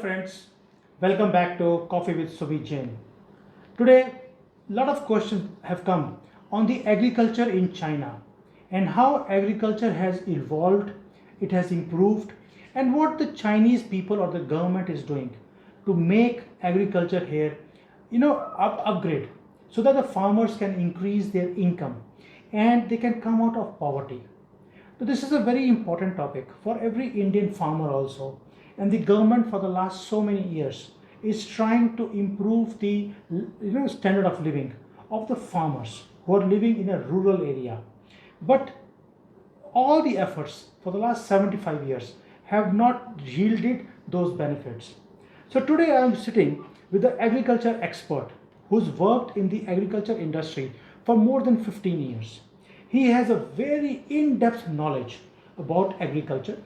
friends, welcome back to Coffee with Subi Jain. Today, a lot of questions have come on the agriculture in China and how agriculture has evolved, it has improved, and what the Chinese people or the government is doing to make agriculture here, upgrade so that the farmers can increase their income and they can come out of poverty. So this is a very important topic for every Indian farmer also. And the government for the last so many years is trying to improve the standard of living of the farmers who are living in a rural area. But all the efforts for the last 75 years have not yielded those benefits. So today I am sitting with the agriculture expert who's worked in the agriculture industry for more than 15 years. He has a very in-depth knowledge about agriculture,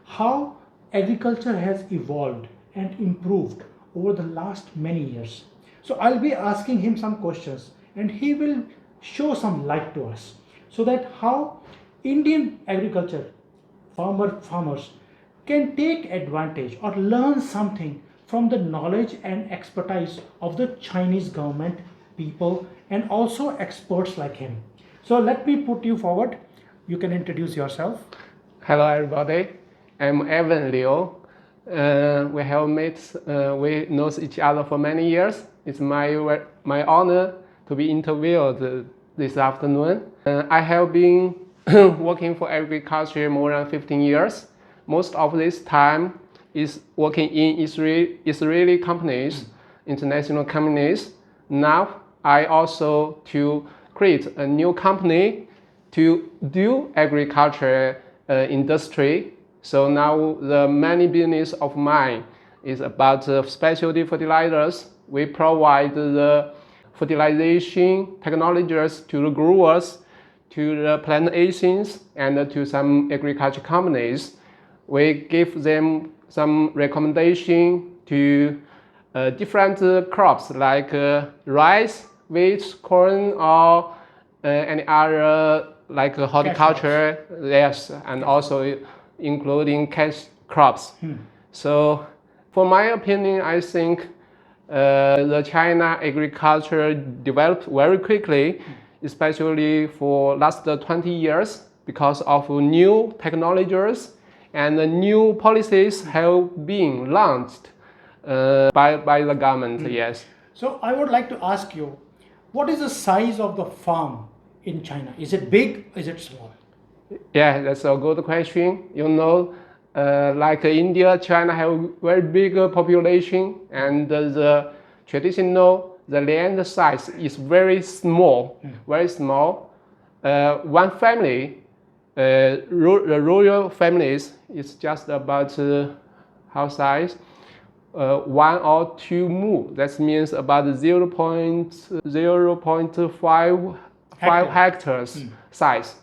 how agriculture has evolved and improved over the last many years. So I'll be asking him some questions and he will show some light to us so that how Indian agriculture farmers can take advantage or learn something from the knowledge and expertise of the Chinese government, people, and also experts like him. So let me put you forward. You can introduce yourself. Hello, everybody. I'm Evan Liu. We have met, we know each other for many years. It's my honor to be interviewed this afternoon. I have been working for agriculture more than 15 years. Most of this time is working in Israeli companies, international companies. Now I also to create a new company to do agriculture industry. So now the main business of mine is about specialty fertilizers. We provide the fertilization technologies to the growers, to the plantations, and to some agriculture companies. We give them some recommendation to different crops like rice, wheat, corn, or any other like horticulture, yes, and also including cash crops. So, for my opinion, I think the China agriculture developed very quickly, especially for last 20 years because of new technologies and new policies have been launched by the government. Yes. So I would like to ask you, what is the size of the farm in China? Is it big? Is it small? Yeah, that's a good question. Like India, China have very big population, and the land size is very small, very small. One family, rural families, is just about how size? 1 or 2 mu. That means about 0.05 hectares size.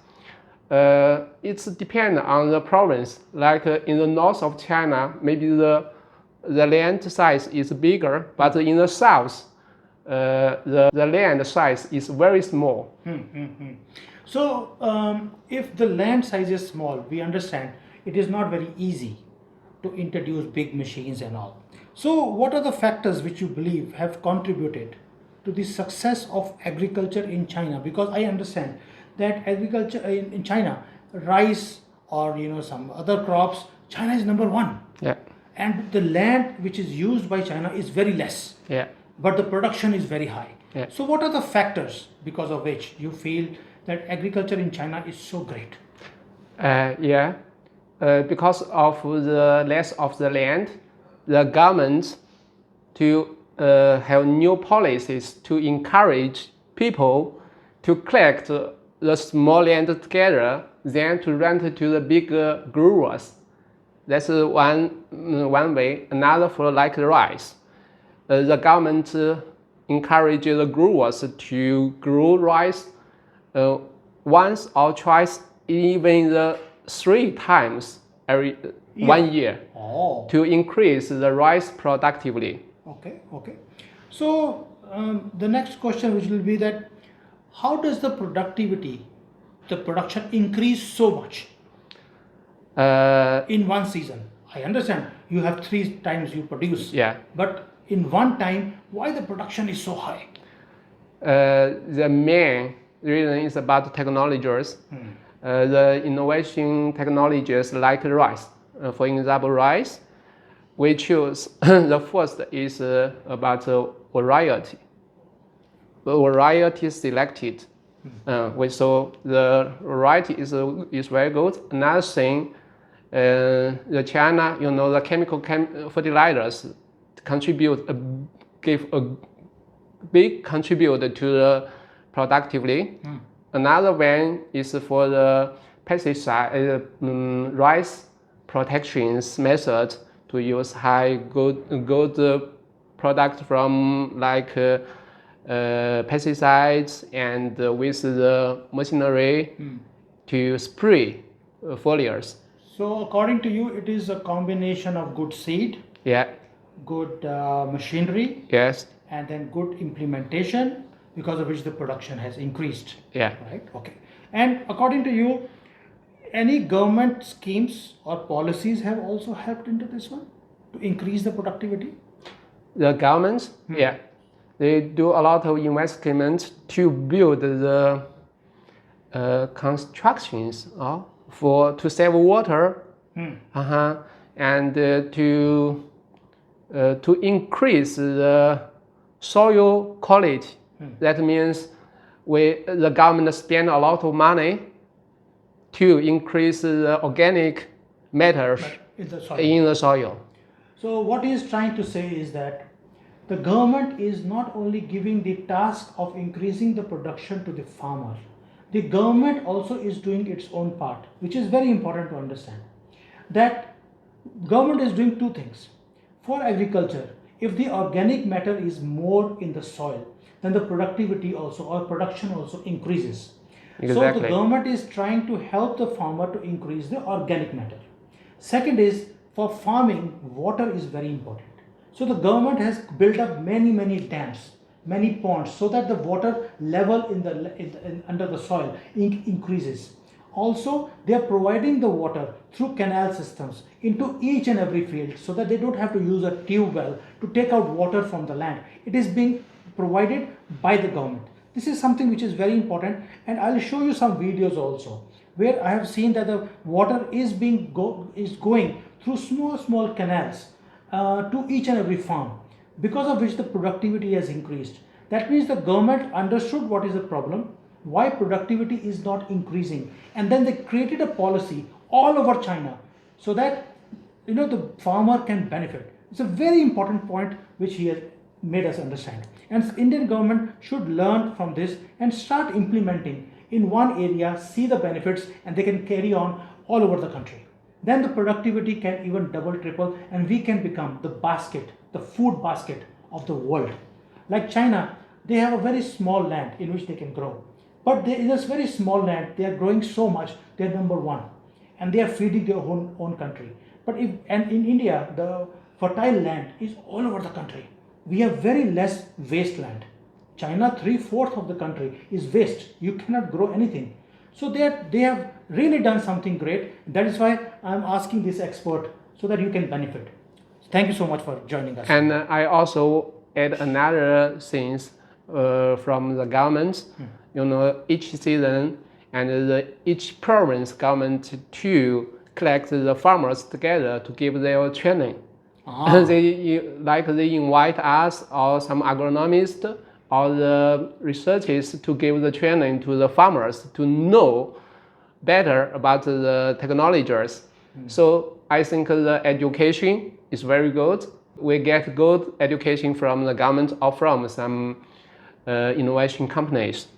It's depend on the province. Like in the north of China, maybe the land size is bigger, but in the south, the land size is very small. So if the land size is small, we understand it is not very easy to introduce big machines and all. So what are the factors which you believe have contributed to the success of agriculture in China? Because I understand that agriculture in China, rice or some other crops, China is number one. Yeah. And the land which is used by China is very less. Yeah. But the production is very high. Yeah. So what are the factors because of which you feel that agriculture in China is so great? Because of the less of the land, the government to have new policies to encourage people to collect the small land together, then to rent to the big growers. That's one way. Another for like rice. The government encourages the growers to grow rice once or twice, even 3 times every 1 year to increase the rice productively. Okay. So the next question which will be that how does the production increase so much in one season? I understand you have 3 times you produce. Yeah. But in one time, why the production is so high? The main reason is about technologies. The innovation technologies like rice. For example, rice, we choose the first is about variety. The variety selected. So the variety is very good. Another thing, the China, the chemical fertilizers give a big contributor to the productivity. Another one is for the pesticide rice protections method to use good product from like pesticides and with the machinery to spray foliars. So according to you, it is a combination of good seed, Yeah. good machinery, Yes. and then good implementation, because of which the production has increased. Yeah. Right? Okay. And according to you, any government schemes or policies have also helped into this one to increase the productivity? The governments, yeah, they do a lot of investment to build the constructions to save water, and to increase the soil quality. That means the government spend a lot of money to increase the organic matters In the soil. in the soil. So what he is trying to say is that the government is not only giving the task of increasing the production to the farmer, the government also is doing its own part, which is very important to understand. That government is doing 2 things. For agriculture, if the organic matter is more in the soil, then the productivity also or production also increases. So Exactly. the government is trying to help the farmer to increase the organic matter. Second is, for farming, water is very important. So the government has built up many dams, many ponds, so that the water level under the soil increases. Also, they are providing the water through canal systems into each and every field, so that they don't have to use a tube well to take out water from the land. It is being provided by the government. This is something which is very important, and I'll show you some videos also where I have seen that the water is going through small canals to each and every farm, because of which the productivity has increased. That means the government understood what is the problem, why productivity is not increasing, and then they created a policy all over China so that the farmer can benefit. It's a very important point which he has made us understand, and Indian government should learn from this and start implementing in one area, see the benefits, and they can carry on all over the country. Then the productivity can even double, triple, and we can become the food basket of the world. Like China, they have a very small land in which they can grow. But in this very small land, they are growing so much, they are number one. And they are feeding their own country. And in India, the fertile land is all over the country. We have very less wasteland. China, 3/4 of the country is waste. You cannot grow anything. So they have really done something great. That is why I am asking this expert so that you can benefit. Thank you so much for joining us. And I also add another things from the government. Each season and each province government to collect the farmers together to give their training. They invite us or some agronomists or the researchers to give the training to the farmers to know better about the technologies. So I think the education is very good. We get good education from the government or from some innovation companies.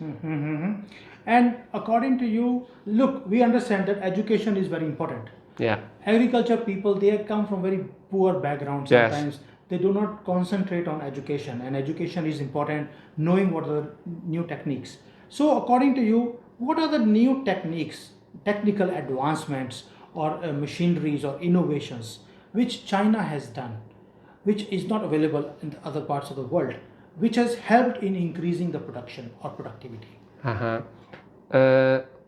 And according to you, look, we understand that education is very important. Yeah. Agriculture people, they come from very poor backgrounds sometimes. Yes. They do not concentrate on education, and education is important, knowing what are the new techniques. So according to you, what are the new techniques, technical advancements or machineries or innovations which China has done, which is not available in the other parts of the world, which has helped in increasing the production or productivity?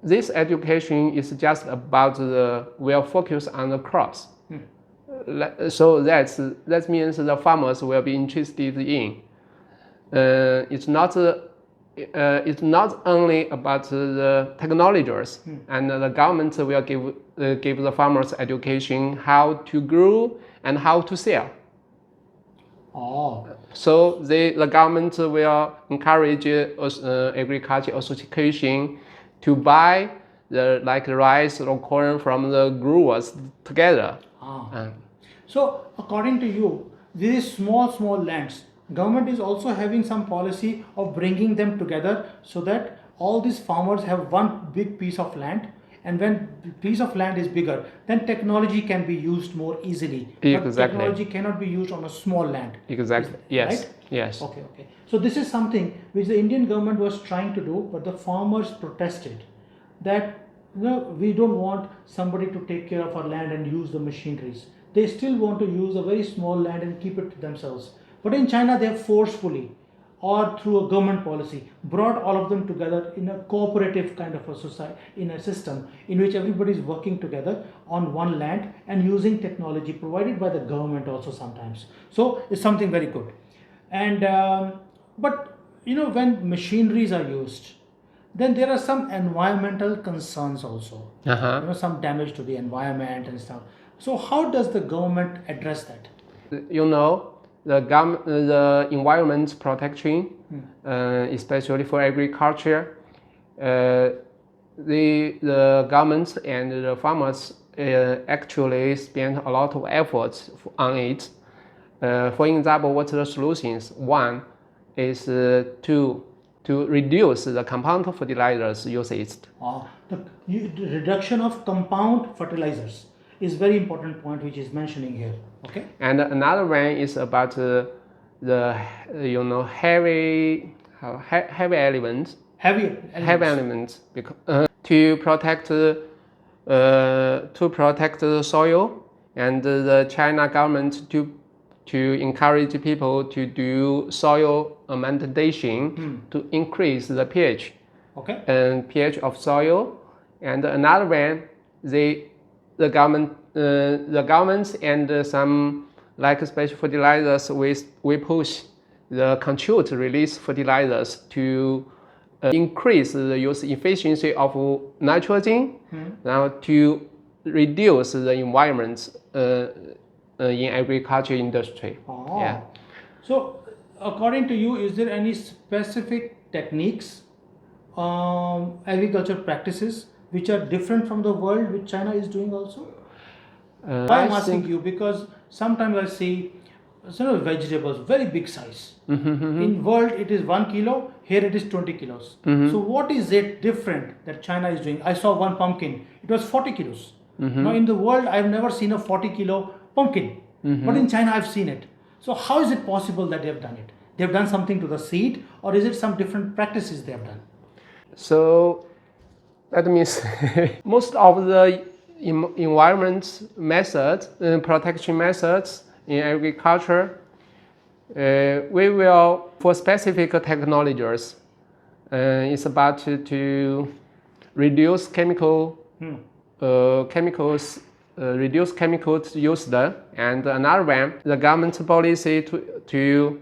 This education is just about we are focused on the crops. So that means the farmers will be interested in. It's not only about the technologies, and the government will give the farmers education how to grow and how to sell. Oh, So the government will encourage agriculture association to buy the like rice or corn from the growers together. so according to you, these small lands, government is also having some policy of bringing them together so that all these farmers have one big piece of land, and when the piece of land is bigger, then technology can be used more easily. But Exactly. technology cannot be used on a small land. Exactly. Yes. Right? Yes. Okay. So this is something which the Indian government was trying to do, but the farmers protested that we don't want somebody to take care of our land and use the machineries. They still want to use a very small land and keep it to themselves. But in China, they have forcefully or through a government policy brought all of them together in a cooperative kind of a society, in a system in which everybody is working together on one land and using technology provided by the government also sometimes. So it's something very good. And but when machineries are used, then there are some environmental concerns also. Some damage to the environment and stuff. So how does the government address that? The environment protection, especially for agriculture, the government and the farmers actually spend a lot of efforts on it. For example, what are the solutions? One is to reduce the compound fertilizers usage. The reduction of compound fertilizers is very important point which is mentioning here. Okay. And another one is about the heavy elements. Heavy elements because to protect the soil, and the China government to encourage people to do soil amendation to increase the pH. Okay. And pH of soil. And another one, the government and some like special fertilizers, we push the controlled release fertilizers to increase the use efficiency of nitrogen, now to reduce the environment in agriculture industry. Yeah. So according to you, is there any specific techniques, agriculture practices which are different from the world which China is doing also? Why I'm asking you, because sometimes I see vegetables very big size. In world it is 1 kilo, here it is 20 kilos. So what is it different that China is doing? I saw one pumpkin, it was 40 kilos. Now in the world I've never seen a 40 kilo pumpkin, but in China I've seen it. So how is it possible that they have done it? They have done something to the seed, or is it some different practices they have done? So that means most of the environment methods, protection methods in agriculture, we will, for specific technologies, it's about to reduce chemicals, reduce chemicals used, and another one, the government policy to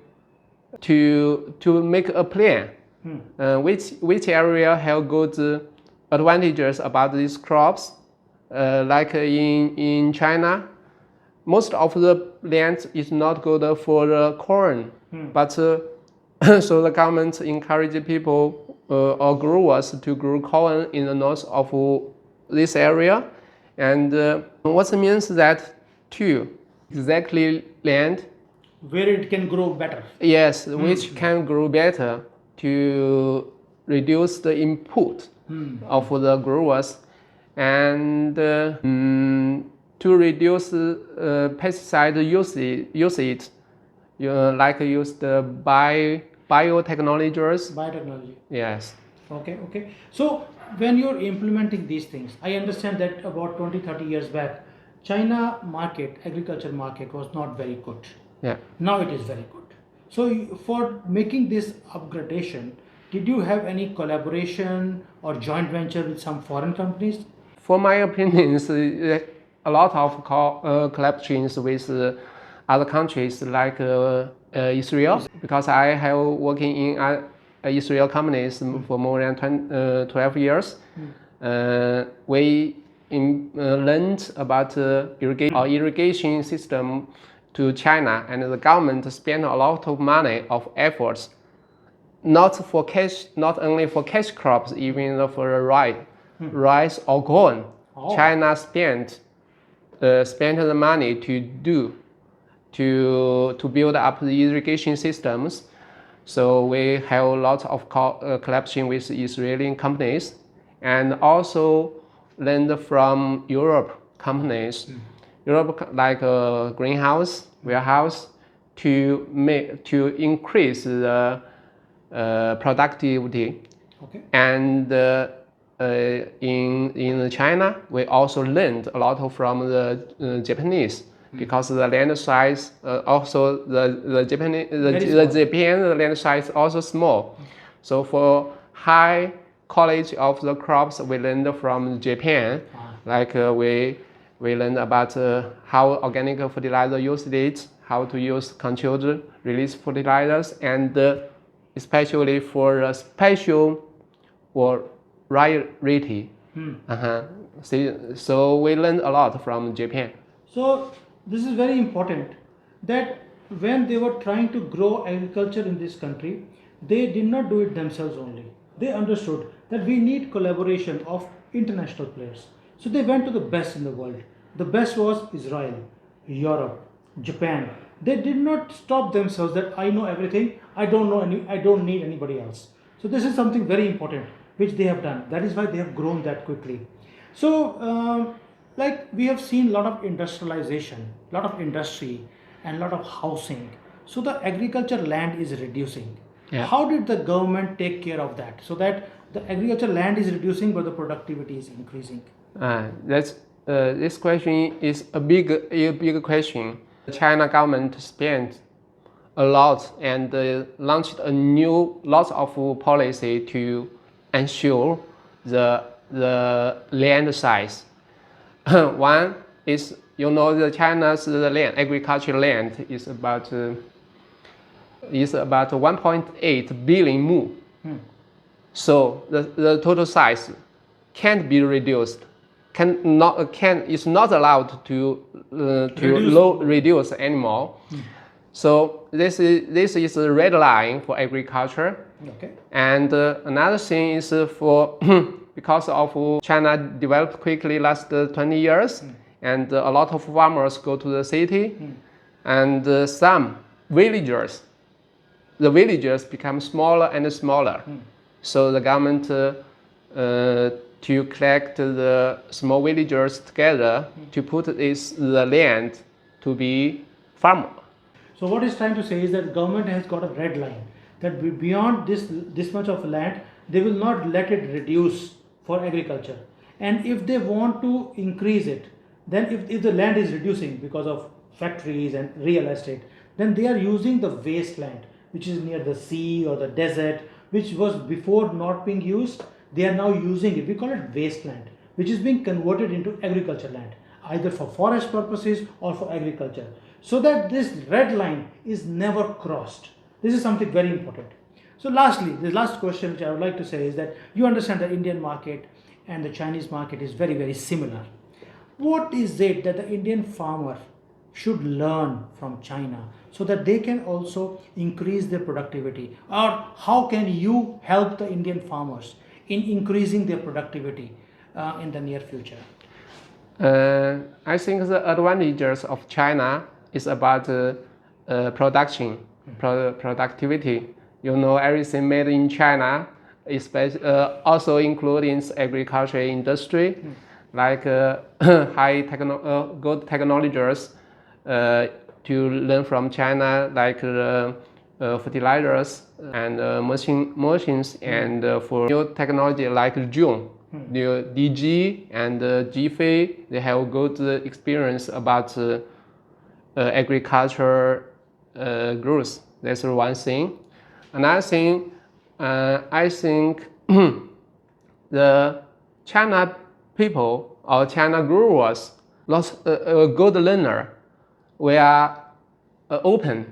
make a plan, which area have good advantages about these crops. Like in China, most of the land is not good for corn, but so the government encourage people or growers to grow corn in the north of this area, and what means that too exactly land where it can grow better. Yes, which can grow better to reduce the input of the growers, and to reduce pesticide usage, like use the biotechnologies. Biotechnology. Yes. Okay. So when you're implementing these things, I understand that about 20-30 years back, China market, agriculture market was not very good. Yeah. Now it is very good. So for making this upgradation, did you have any collaboration or joint venture with some foreign companies? For my opinion, a lot of collaborations with other countries like Israel, because I have working in Israel companies for more than 12 years. We learned about irrigation system to China, and the government spent a lot of money of efforts, not only for cash crops, even for rice or corn. Oh. China spent the money to build up the irrigation systems. So we have a lot of collaboration with Israeli companies, and also learned from Europe companies. Europe like a greenhouse, warehouse, to increase the productivity. Okay. And in China, we also learned a lot from the Japanese, because the land size also the Japan land size also small. So for high quality of the crops, we learned from Japan. Like we learned about how organic fertilizer usage, how to use controlled release fertilizers, and especially for special or variety. So we learned a lot from Japan. So this is very important, that when they were trying to grow agriculture in this country, they did not do it themselves only. They understood that we need collaboration of international players. So they went to the best in the world. The best was Israel, Europe, Japan. They did not stop themselves that I know everything, I don't need anybody else. So this is something very important which they have done. That is why they have grown that quickly. So like we have seen a lot of industrialization, a lot of industry, and a lot of housing. So the agriculture land is reducing. Yeah. How did the government take care of that, so that the agriculture land is reducing but the productivity is increasing? This question is a big question. The China government spent a lot and launched lots of policy to ensure the land size. One is, the China's land, agricultural land is about 1.8 billion mu. So the total size can't be reduced. Is not allowed to reduce anymore. So this is a red line for agriculture. Okay. And another thing is for because of China developed quickly last 20 years, and a lot of farmers go to the city, and some villagers become smaller and smaller. So the government to collect the small villagers together to put the land to be farm. So what it's trying to say is that government has got a red line, that beyond this much of land, they will not let it reduce for agriculture. And if they want to increase it, then if the land is reducing because of factories and real estate, then they are using the wasteland which is near the sea or the desert, which was before not being used. They are now using it. We call it wasteland, which is being converted into agriculture land, either for forest purposes or for agriculture, so that this red line is never crossed. This is something very important. So lastly, the last question which I would like to say is that you understand the Indian market and the Chinese market is very, very similar. What is it that the Indian farmer should learn from China so that they can also increase their productivity? Or how can you help the Indian farmers in increasing their productivity in the near future? I think the advantages of China is about production, productivity. Everything made in China, especially also including agriculture industry, like good technologies to learn from China, like fertilizers and machines, and for new technology like June, the DG and GFA, they have good experience about agriculture growth. That's one thing. Another thing, I think the China people or China growers Lots a good learner. We are open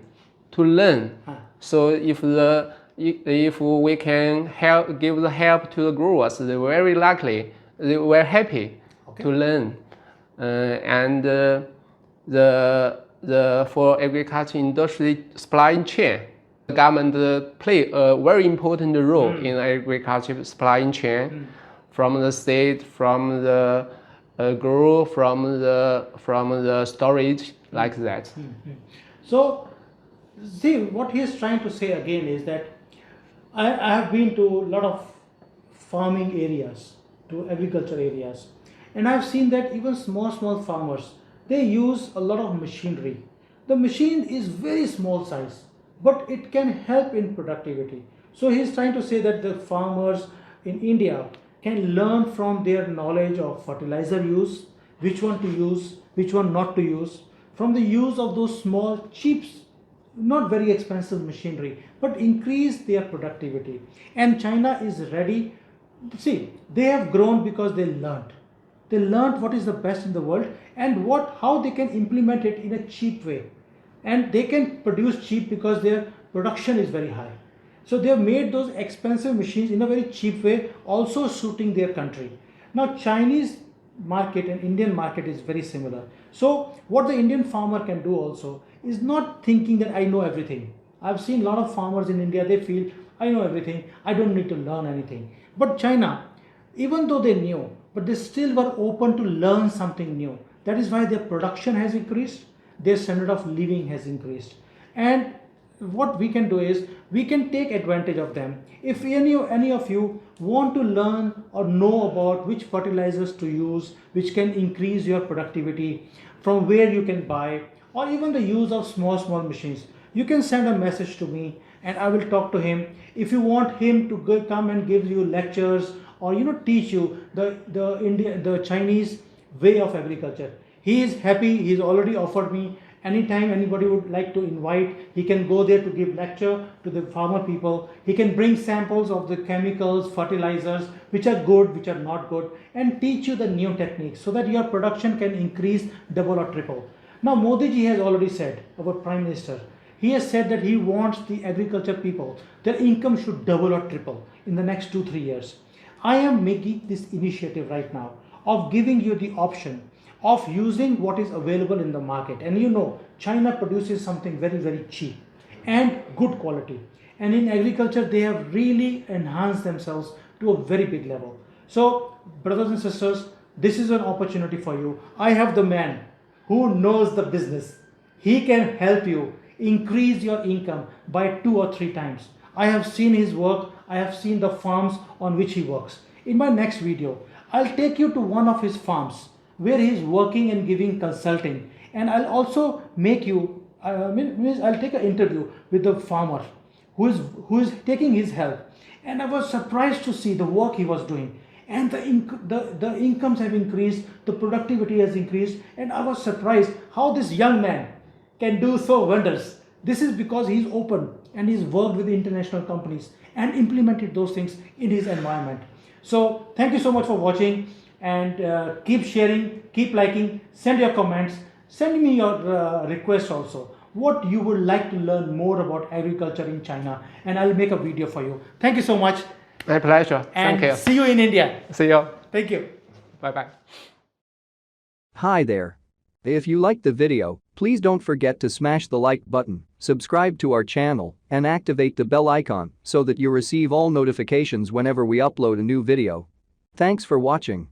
to learn. So if we can give the help to the growers, they're very likely, they were happy to learn. And for agriculture industry supply chain, the government play a very important role in agriculture supply chain, from the state, from the grow, from the storage, like that. So, see, what he is trying to say again is that I have been to a lot of farming areas, to agriculture areas, and I've seen that even small farmers, they use a lot of machinery. The machine is very small size, but it can help in productivity. So he's trying to say that the farmers in India can learn from their knowledge of fertilizer use, which one to use, which one not to use, from the use of those small, cheap, not very expensive machinery, but increase their productivity. And China is ready. See, they have grown because they learned. They learned what is the best in the world and how they can implement it in a cheap way. And they can produce cheap because their production is very high. So they have made those expensive machines in a very cheap way, also suiting their country. Now Chinese market and Indian market is very similar. So what the Indian farmer can do also is not thinking that I know everything. I've seen a lot of farmers in India, they feel I know everything, I don't need to learn anything. But China, even though they knew, but they still were open to learn something new. That is why their production has increased, their standard of living has increased. And what we can do is we can take advantage of them. If any of you want to learn or know about which fertilizers to use, which can increase your productivity, from where you can buy, or even the use of small machines, you can send a message to me and I will talk to him. If you want him to come and give you lectures or teach you the Chinese way of agriculture, he is happy. He's already offered me. Anytime anybody would like to invite, he can go there to give lecture to the farmer people. He can bring samples of the chemicals, fertilizers, which are good, which are not good, and teach you the new techniques so that your production can increase double or triple. Now Modi ji has already said, our Prime Minister, he has said that he wants the agriculture people, their income should double or triple in the next 2-3 years. I am making this initiative right now of giving you the option of using what is available in the market. And China produces something very cheap and good quality. And in agriculture, they have really enhanced themselves to a very big level. So, brothers and sisters, this is an opportunity for you. I have the man who knows the business. He can help you increase your income by 2 or 3 times. I have seen his work. I have seen the farms on which he works. In my next video, I'll take you to one of his farms where he is working and giving consulting, and I'll also make you, I'll take an interview with the farmer who is taking his help, and I was surprised to see the work he was doing, and the incomes have increased, the productivity has increased, and I was surprised how this young man can do so wonders. This is because he's open and he's worked with international companies and implemented those things in his environment. So thank you so much for watching. And keep sharing, keep liking, send your comments, send me your requests also, what you would like to learn more about agriculture in China, and I'll make a video for you. Thank you so much. My pleasure. And Thank you. see you in India. See you. Thank you. Bye-bye. Hi there. If you liked the video, please don't forget to smash the like button, subscribe to our channel, and activate the bell icon so that you receive all notifications whenever we upload a new video. Thanks for watching.